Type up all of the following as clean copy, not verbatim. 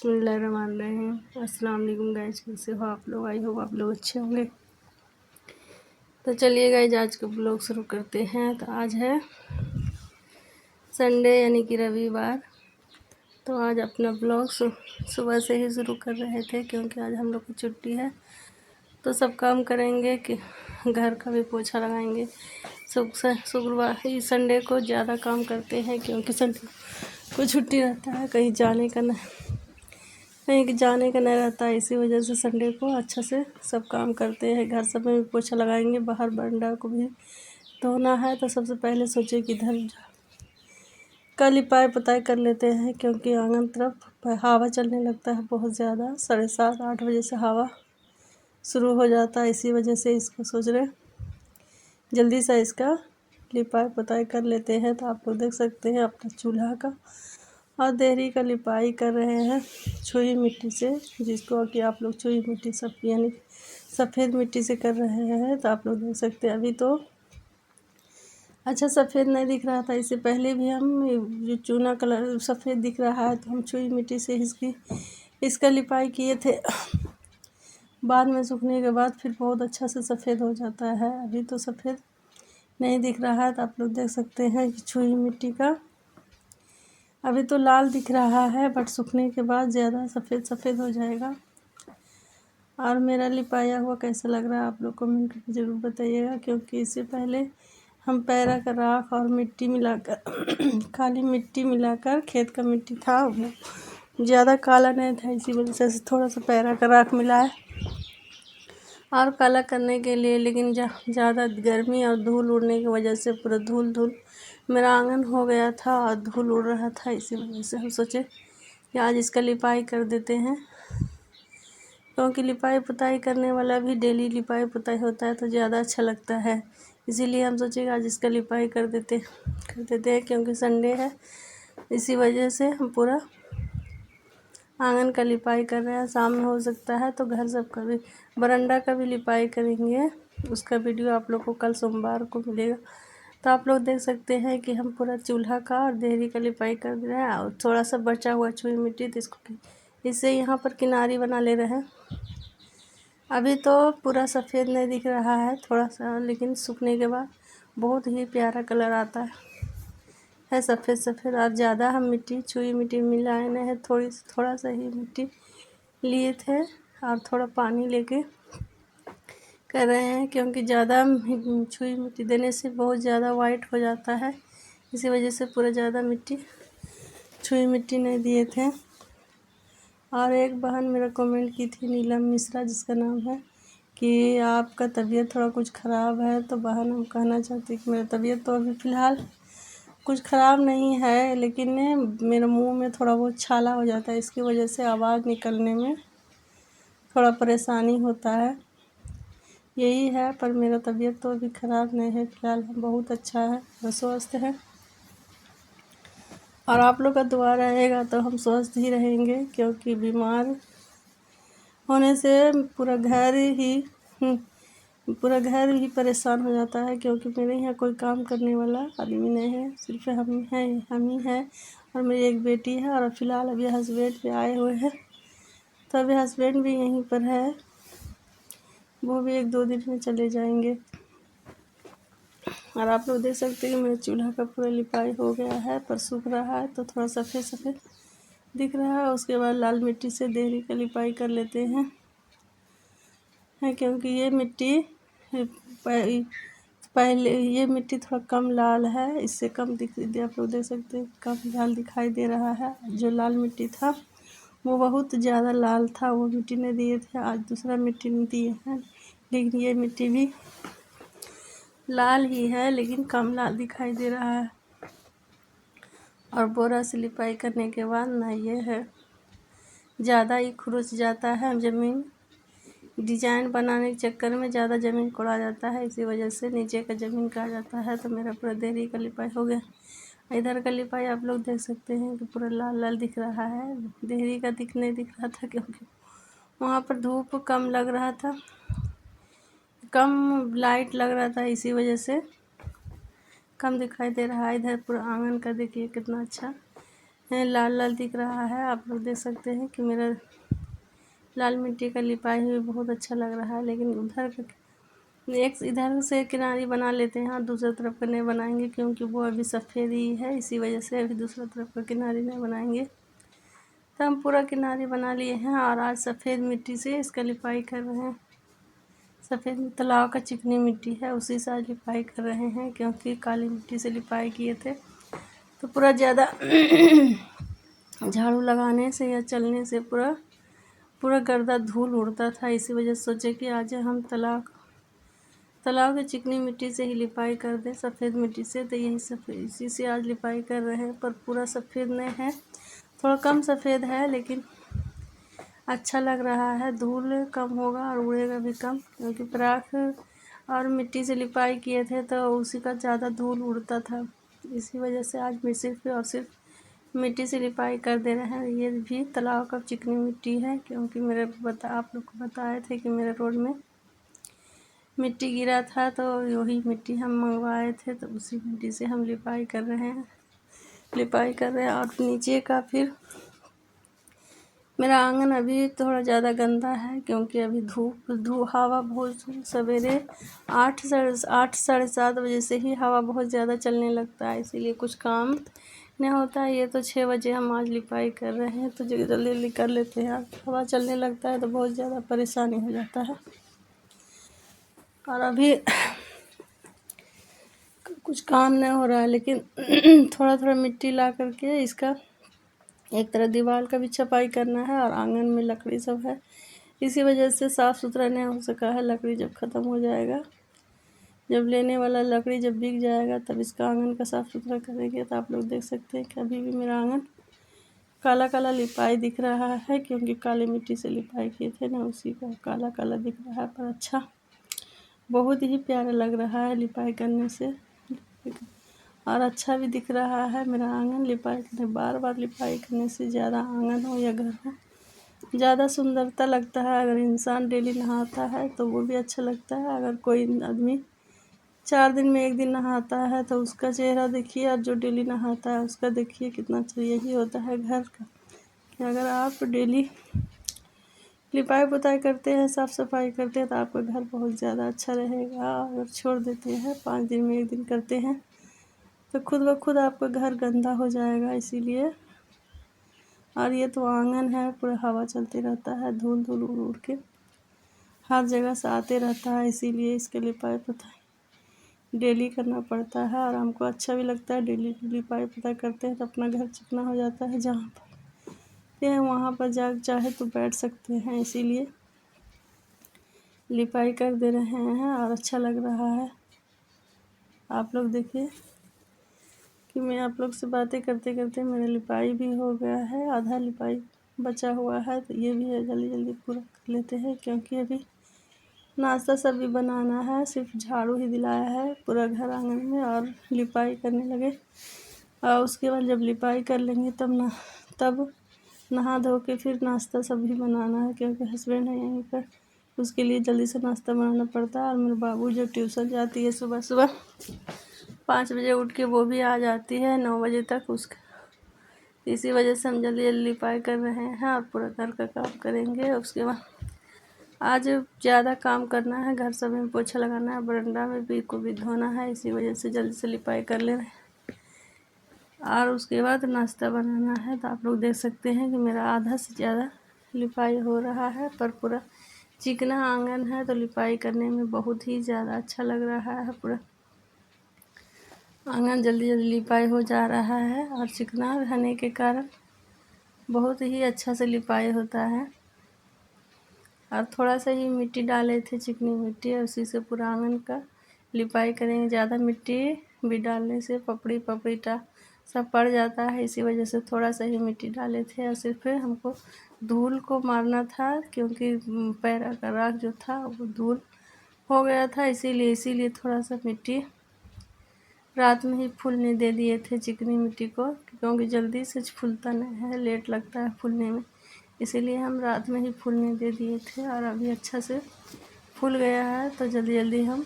बिस्मिल्लाहिर्रहमानिर्रहीम। अस्सलाम वालेकुम गाइज, कैसे हो आप लोग? आई होप आप लोग अच्छे होंगे। तो चलिए गाइज, आज का ब्लॉग शुरू करते हैं। तो आज है संडे यानी कि रविवार। तो आज अपना ब्लॉग सुबह से ही शुरू कर रहे थे क्योंकि आज हम लोग की छुट्टी है। तो सब काम करेंगे कि घर का भी पोछा लगाएंगे। शुक्रवार ही संडे को ज़्यादा काम करते हैं क्योंकि संडे को छुट्टी रहता है, कहीं जाने का नहीं रहता है। इसी वजह से संडे को अच्छा से सब काम करते हैं। घर सब में भी पोछा लगाएंगे, बाहर बरामदा को भी धोना है। तो सबसे पहले सोचे कि इधर का लिपाई पुताई कर लेते हैं क्योंकि आंगन तरफ हवा चलने लगता है बहुत ज़्यादा। 7:30-8 बजे से हवा शुरू हो जाता है। इसी वजह से इसको सोच रहे जल्दी से इसका लिपाई पुताई कर लेते हैं। तो आप लोग देख सकते हैं अपना चूल्हा का और देहरी का लिपाई कर रहे हैं छुई मिट्टी से, जिसको कि आप लोग छुई मिट्टी सब यानी सफ़ेद मिट्टी से कर रहे हैं। तो आप लोग देख सकते हैं अभी तो अच्छा सफ़ेद नहीं दिख रहा था। इससे पहले भी हम जो चूना कलर सफ़ेद दिख रहा है तो हम छुई मिट्टी से इसका लिपाई किए थे। बाद में सूखने के बाद फिर बहुत अच्छा से सफ़ेद हो जाता है। अभी तो सफ़ेद नहीं दिख रहा है। तो आप लोग देख सकते हैं कि छुई मिट्टी का अभी तो लाल दिख रहा है, बट सूखने के बाद ज़्यादा सफ़ेद हो जाएगा। और मेरा लिपाया हुआ कैसा लग रहा है आप लोग कमेंट करके ज़रूर बताइएगा। क्योंकि इससे पहले हम पैरा का राख और मिट्टी मिलाकर काली मिट्टी मिलाकर, खेत का मिट्टी था वो ज़्यादा काला नहीं था, इसी वजह से थोड़ा सा पैरा का राख मिलाया और काला करने के लिए। लेकिन ज़्यादा गर्मी और धूल उड़ने की वजह से पूरा धूल मेरा आंगन हो गया था और धूल उड़ रहा था। इसी वजह से हम सोचे कि आज इसका लिपाई कर देते हैं क्योंकि लिपाई पुताई करने वाला भी डेली लिपाई पुताई होता है तो ज़्यादा अच्छा लगता है। इसीलिए हम सोचे आज इसका लिपाई कर देते हैं क्योंकि संडे है। इसी वजह से हम पूरा आंगन का लिपाई कर रहे हैं। शाम में हो सकता है तो घर सब का भी बरामदा का भी लिपाई करेंगे। उसका वीडियो आप लोग को कल सोमवार को मिलेगा। तो आप लोग देख सकते हैं कि हम पूरा चूल्हा का और देहरी का लिपाई कर दे रहे हैं। और थोड़ा सा बचा हुआ छुई मिट्टी तो इससे यहाँ पर किनारी बना ले रहे हैं। अभी तो पूरा सफ़ेद नहीं दिख रहा है थोड़ा सा, लेकिन सूखने के बाद बहुत ही प्यारा कलर आता है सफ़ेद। और ज़्यादा हम छुई मिट्टी मिलाए नहीं है, थोड़ा सा ही मिट्टी लिए थे और थोड़ा पानी लेके कर रहे हैं क्योंकि ज़्यादा छुई मिट्टी देने से बहुत ज़्यादा वाइट हो जाता है। इसी वजह से पूरा ज़्यादा छुई मिट्टी नहीं दिए थे। और एक बहन मेरा कमेंट की थी, नीलम मिश्रा जिसका नाम है, कि आपका तबीयत थोड़ा कुछ ख़राब है। तो बहन हम कहना चाहते हैं कि मेरा तबीयत तो अभी फ़िलहाल कुछ ख़राब नहीं है, लेकिन मेरे मुंह में थोड़ा बहुत छाला हो जाता है। इसकी वजह से आवाज़ निकलने में थोड़ा परेशानी होता है, यही है। पर मेरा तबीयत तो अभी ख़राब नहीं है, फ़िलहाल बहुत अच्छा है, मैं स्वस्थ है। और आप लोग का दुआ रहेगा तो हम स्वस्थ ही रहेंगे क्योंकि बीमार होने से पूरा घर ही परेशान हो जाता है। क्योंकि मेरे यहाँ कोई काम करने वाला आदमी नहीं है, सिर्फ हम ही हैं और मेरी एक बेटी है। और फ़िलहाल अभी हस्बैंड भी आए हुए हैं, तो अभी हस्बैंड भी यहीं पर है, वो भी 1-2 दिन में चले जाएंगे। और आप लोग देख सकते हैं कि मेरे चूल्हा का पूरा लिपाई हो गया है, पर सूख रहा है तो थोड़ा सफ़ेद दिख रहा है। उसके बाद लाल मिट्टी से देहरी का लिपाई कर लेते हैं क्योंकि ये मिट्टी पहले ये मिट्टी थोड़ा कम लाल है, इससे कम आप लोग देख सकते हैं कम लाल दिखाई दे रहा है। जो लाल मिट्टी था वो बहुत ज़्यादा लाल था, वो मिट्टी नहीं दिए थे। आज दूसरा मिट्टी नहीं दिए हैं, लेकिन ये मिट्टी भी लाल ही है लेकिन कम लाल दिखाई दे रहा है। और बोरा से लिपाई करने के बाद ना ये है ज़्यादा ही खुरुच जाता है ज़मीन, डिजाइन बनाने के चक्कर में ज़्यादा ज़मीन कोड़ा जाता है। इसी वजह से नीचे का ज़मीन कहा जाता है। तो मेरा पूरा देहरी का लिपाई हो गया। इधर का लिपाई आप लोग देख सकते हैं कि पूरा लाल दिख रहा है। देहरी का नहीं दिख रहा था क्योंकि वहाँ पर धूप कम लग रहा था, कम लाइट लग रहा था, इसी वजह से कम दिखाई दे रहा है। इधर पूरा आंगन का देखिए कितना अच्छा लाल लाल दिख रहा है। आप लोग देख सकते हैं कि मेरा लाल मिट्टी का लिपाई हुई बहुत अच्छा लग रहा है। लेकिन एक इधर से किनारी बना लेते हैं और दूसरी तरफ का नहीं बनाएंगे, क्योंकि वो अभी सफ़ेद ही है, इसी वजह से अभी दूसरा तरफ का किनारी नहीं बनाएंगे। तो हम पूरा किनारी बना लिए हैं और आज सफ़ेद मिट्टी से इसका लिपाई कर रहे हैं। सफ़ेद तालाब का चिकनी मिट्टी है, उसी से आज लिपाई कर रहे हैं, क्योंकि काली मिट्टी से लिपाई किए थे तो पूरा ज़्यादा झाड़ू लगाने से या चलने से पूरा गर्दा धूल उड़ता था। इसी वजह से सोचे कि आज हम तालाब की चिकनी मिट्टी से ही लिपाई कर दें, सफ़ेद मिट्टी से। तो यही सफ़ेद इसी से आज लिपाई कर रहे हैं, पर पूरा सफ़ेद नहीं है, थोड़ा कम सफ़ेद है, लेकिन अच्छा लग रहा है। धूल कम होगा और उड़ेगा भी कम, क्योंकि पराख और मिट्टी से लिपाई किए थे तो उसी का ज़्यादा धूल उड़ता था। इसी वजह से आज मैं सिर्फ और सिर्फ मिट्टी से लिपाई कर दे रहे हैं। ये भी तालाब का चिकनी मिट्टी है, क्योंकि आप लोग को बताए थे कि मेरे रोड में मिट्टी गिरा था, तो वही मिट्टी हम मंगवाए थे, तो उसी मिट्टी से हम लिपाई कर रहे हैं। और नीचे का फिर मेरा आंगन अभी थोड़ा ज़्यादा गंदा है, क्योंकि अभी हवा बहुत सवेरे 8 साढ़े 7 बजे से ही हवा बहुत ज़्यादा चलने लगता है, इसीलिए कुछ काम नहीं होता है। ये तो 6 बजे हम आज लिपाई कर रहे हैं, तो जल्दी जल्दी कर लेते हैं। हवा चलने लगता है तो बहुत ज़्यादा परेशानी हो जाता है। और अभी कुछ काम नहीं हो रहा है, लेकिन थोड़ा थोड़ा मिट्टी ला करके इसका एक तरह दीवार का भी छपाई करना है, और आंगन में लकड़ी सब है, इसी वजह से साफ़ सुथरा नहीं हो सका है। लकड़ी जब ख़त्म हो जाएगा, जब लेने वाला लकड़ी जब बिक जाएगा, तब इसका आंगन का साफ़ सुथरा करेंगे। तो आप लोग देख सकते हैं कि अभी भी मेरा आंगन काला काला लिपाई दिख रहा है, क्योंकि काली मिट्टी से लिपाई किए थे ना, उसी का काला काला दिख रहा है। पर अच्छा, बहुत ही प्यारा लग रहा है लिपाई करने से, और अच्छा भी दिख रहा है मेरा आंगन। बार बार लिपाई करने से ज़्यादा आंगन हो या घर हो, ज़्यादा सुंदरता लगता है। अगर इंसान डेली नहाता है तो वो भी अच्छा लगता है। अगर कोई आदमी 4 दिन में 1 दिन नहाता है तो उसका चेहरा देखिए, और जो डेली नहाता है उसका देखिए कितना अच्छा। यही होता है घर का, कि अगर आप डेली लिपाई पुताई करते हैं, साफ़ सफाई करते हैं, तो आपका घर बहुत ज़्यादा अच्छा रहेगा। अगर छोड़ देते हैं 5 दिन में 1 दिन करते हैं, तो खुद ब खुद आपका घर गंदा हो जाएगा। इसीलिए, और ये तो आंगन है, पूरा हवा चलते रहता है, धूल धूल उड़ उड़ के हर जगह से आते रहता है, इसीलिए इसके लिपाई पुताई डेली करना पड़ता है। और हमको अच्छा भी लगता है, डेली लिपाई पुताई करते हैं तो अपना घर चिकना हो जाता है। जहाँ पर ये वहाँ पर चाहे तो बैठ सकते हैं, इसीलिए लिपाई कर दे रहे हैं और अच्छा लग रहा है। आप लोग देखिए कि मैं आप लोग से बातें करते करते मेरा लिपाई भी हो गया है, आधा लिपाई बचा हुआ है, तो ये भी है जल्दी जल्दी पूरा कर लेते हैं, क्योंकि अभी नाश्ता सब भी बनाना है। सिर्फ झाड़ू ही दिलाया है पूरा घर आंगन में, और लिपाई करने लगे। और उसके बाद जब लिपाई कर लेंगे तब नहा धो के फिर नाश्ता सब भी बनाना है, क्योंकि हस्बैंड है यहीं पर, उसके लिए जल्दी से नाश्ता बनाना पड़ता है। और मेरे बाबू जो ट्यूशन जाती है सुबह सुबह 5 बजे उठ के, वो भी आ जाती है 9 बजे तक उसका। इसी वजह से हम जल्दी जल्दी लिपाई कर रहे हैं और पूरा घर का काम करेंगे। उसके बाद आज ज़्यादा काम करना है, घर सब में पोछा लगाना है, बरामदा में भी को भी धोना है, इसी वजह से जल्दी से लिपाई कर ले रहे हैं। और उसके बाद नाश्ता बनाना है। तो आप लोग देख सकते हैं कि मेरा आधा से ज़्यादा लिपाई हो रहा है, पर पूरा चिकना आंगन है तो लिपाई करने में बहुत ही ज़्यादा अच्छा लग रहा है। पूरा आंगन जल्दी जल्दी लिपाई हो जा रहा है, और चिकना रहने के कारण बहुत ही अच्छा से लिपाई होता है। और थोड़ा सा ही मिट्टी डाले थे, चिकनी मिट्टी, और उसी से पूरा आंगन का लिपाई करेंगे। ज़्यादा मिट्टी भी डालने से पपड़ीटा सब पड़ जाता है, इसी वजह से थोड़ा सा ही मिट्टी डाले थे। और सिर्फ हमको धूल को मारना था, क्योंकि पैरा का राख जो था वो धूल हो गया था, इसीलिए थोड़ा सा मिट्टी रात में ही फूलने दे दिए थे चिकनी मिट्टी को, क्योंकि जल्दी से फूलता नहीं है, लेट लगता है फूलने में, इसीलिए हम रात में ही फूलने दे दिए थे। और अभी अच्छा से फूल गया है, तो जल्दी जल्दी हम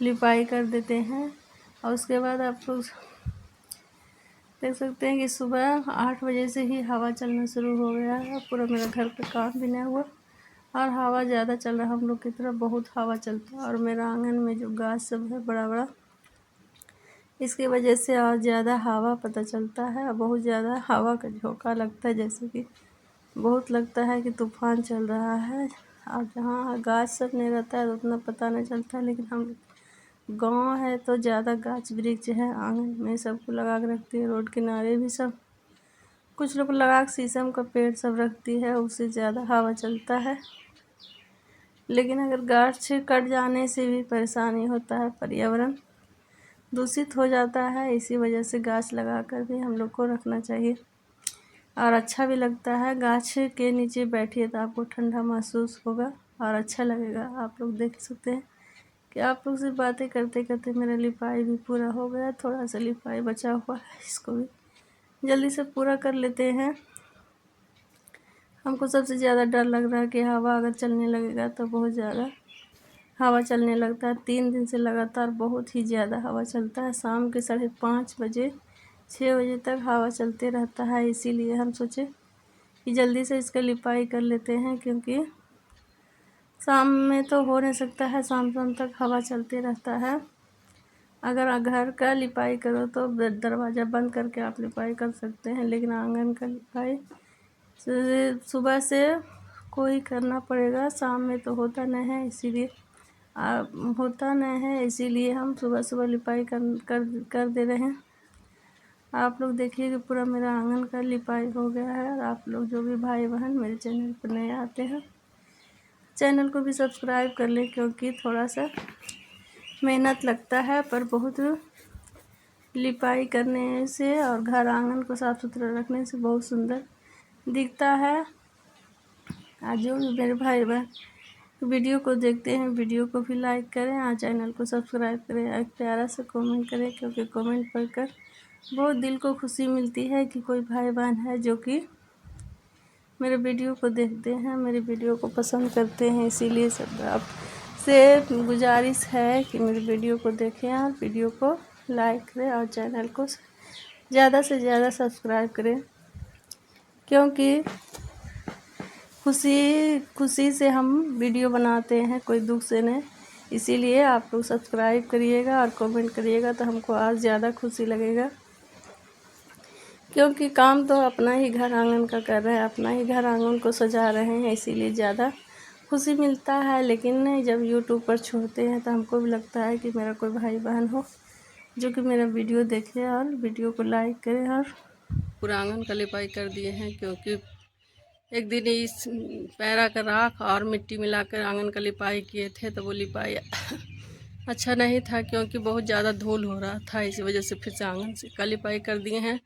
लिपाई कर देते हैं। और उसके बाद आप लोग देख सकते हैं कि सुबह 8 बजे से ही हवा चलना शुरू हो गया है। पूरा मेरा घर पे काम भी नहीं हुआ और हवा ज़्यादा चल रहा है। हम लोग की तरफ बहुत हवा चलता है और मेरा आंगन में जो गाछ सब है बड़ा बड़ा, इसकी वजह से और ज़्यादा हवा पता चलता है और बहुत ज़्यादा हवा का झोंका लगता है, जैसे कि बहुत लगता है कि तूफान चल रहा है। और जहाँ गाछ सब नहीं रहता है तो उतना पता नहीं चलता है, लेकिन हम गांव है तो ज़्यादा गाछ वृक्ष है, आंगन में सबको लगा के रखती है। रोड किनारे भी सब कुछ लोग लगा के शीशम का पेड़ सब रखती है, उससे ज़्यादा हवा चलता है। लेकिन अगर गाछ कट जाने से भी परेशानी होता है, पर्यावरण दूषित हो जाता है। इसी वजह से गाछ लगा कर भी हम लोग को रखना चाहिए और अच्छा भी लगता है। गाछ के नीचे बैठिए तो आपको ठंडा महसूस होगा और अच्छा लगेगा। आप लोग देख सकते हैं कि आप लोग से बातें करते करते मेरा लिपाई भी पूरा हो गया। थोड़ा सा लिपाई बचा हुआ है, इसको भी जल्दी से पूरा कर लेते हैं। हमको सबसे ज़्यादा डर लग रहा है कि हवा अगर चलने लगेगा तो बहुत ज़्यादा हवा चलने लगता है। 3 दिन से लगातार बहुत ही ज़्यादा हवा चलता है। शाम के 5:30 बजे 6 बजे तक हवा चलते रहता है। इसीलिए हम सोचे कि जल्दी से इसका लिपाई कर लेते हैं, क्योंकि शाम में तो हो नहीं सकता है, शाम तक हवा चलते रहता है। अगर घर का लिपाई करो तो दरवाज़ा बंद करके आप लिपाई कर सकते हैं, लेकिन आंगन का लिपाई सुबह से कोई करना पड़ेगा। शाम में तो होता नहीं है, इसीलिए हम सुबह सुबह लिपाई कर दे रहे हैं। आप लोग देखिए कि पूरा मेरा आंगन का लिपाई हो गया है। और आप लोग जो भी भाई बहन मेरे चैनल पर नए आते हैं, चैनल को भी सब्सक्राइब कर लें, क्योंकि थोड़ा सा मेहनत लगता है पर बहुत लिपाई करने से और घर आंगन को साफ़ सुथरा रखने से बहुत सुंदर दिखता है। आज जो भी मेरे भाई बहन वीडियो को देखते हैं, वीडियो को भी लाइक करें और चैनल को सब्सक्राइब करें। एक प्यारा सा कमेंट करें, क्योंकि कमेंट पढ़कर बहुत दिल को खुशी मिलती है कि कोई भाई बहन है जो कि मेरे वीडियो को देखते हैं, मेरे वीडियो को पसंद करते हैं। इसीलिए सब आपसे गुजारिश है कि मेरे वीडियो को देखें और वीडियो को लाइक करें और चैनल को ज़्यादा से ज़्यादा सब्सक्राइब करें, क्योंकि खुशी से हम वीडियो बनाते हैं, कोई दुख से नहीं। इसीलिए आप लोग सब्सक्राइब करिएगा और कमेंट करिएगा तो हमको और ज़्यादा खुशी लगेगा, क्योंकि काम तो अपना ही घर आंगन का कर रहे हैं, अपना ही घर आंगन को सजा रहे हैं, इसीलिए ज़्यादा खुशी मिलता है। लेकिन जब यूट्यूब पर छोड़ते हैं तो हमको भी लगता है कि मेरा कोई भाई बहन हो जो कि मेरा वीडियो देखे और वीडियो को लाइक करे। और पूरा आंगन का लिपाई कर दिए हैं, क्योंकि एक दिन इस पैरा का राख और मिट्टी मिलाकर आंगन का लिपाई किए थे तो वो लिपाई अच्छा नहीं था, क्योंकि बहुत ज़्यादा धूल हो रहा था। इसी वजह से फिर से आंगन से का लिपाई कर दिए हैं।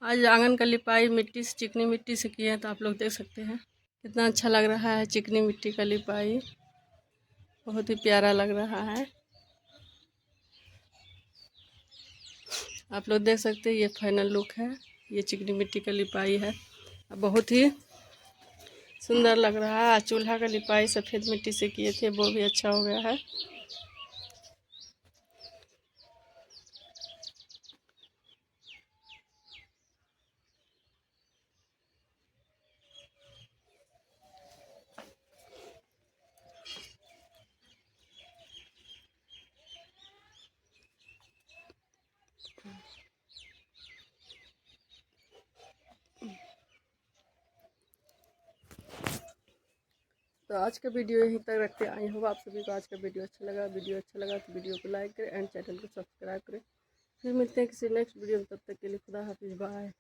आज आंगन का लिपाई मिट्टी से, चिकनी मिट्टी से किए हैं, तो आप लोग देख सकते हैं कितना अच्छा लग रहा है। चिकनी मिट्टी का लिपाई बहुत ही प्यारा लग रहा है। आप लोग देख सकते हैं ये फाइनल लुक है, ये चिकनी मिट्टी का लिपाई है, बहुत ही सुंदर लग रहा है। चूल्हा का लिपाई सफ़ेद मिट्टी से किए थे, वो भी अच्छा हो गया है। तो आज का वीडियो यहीं तक रखते हैं। आई होप आप सभी को आज का वीडियो अच्छा लगा। वीडियो अच्छा लगा तो वीडियो को लाइक करें एंड चैनल को सब्सक्राइब करें। फिर मिलते हैं किसी नेक्स्ट वीडियो में, तब तक के लिए खुदा हाफिज़, बाय।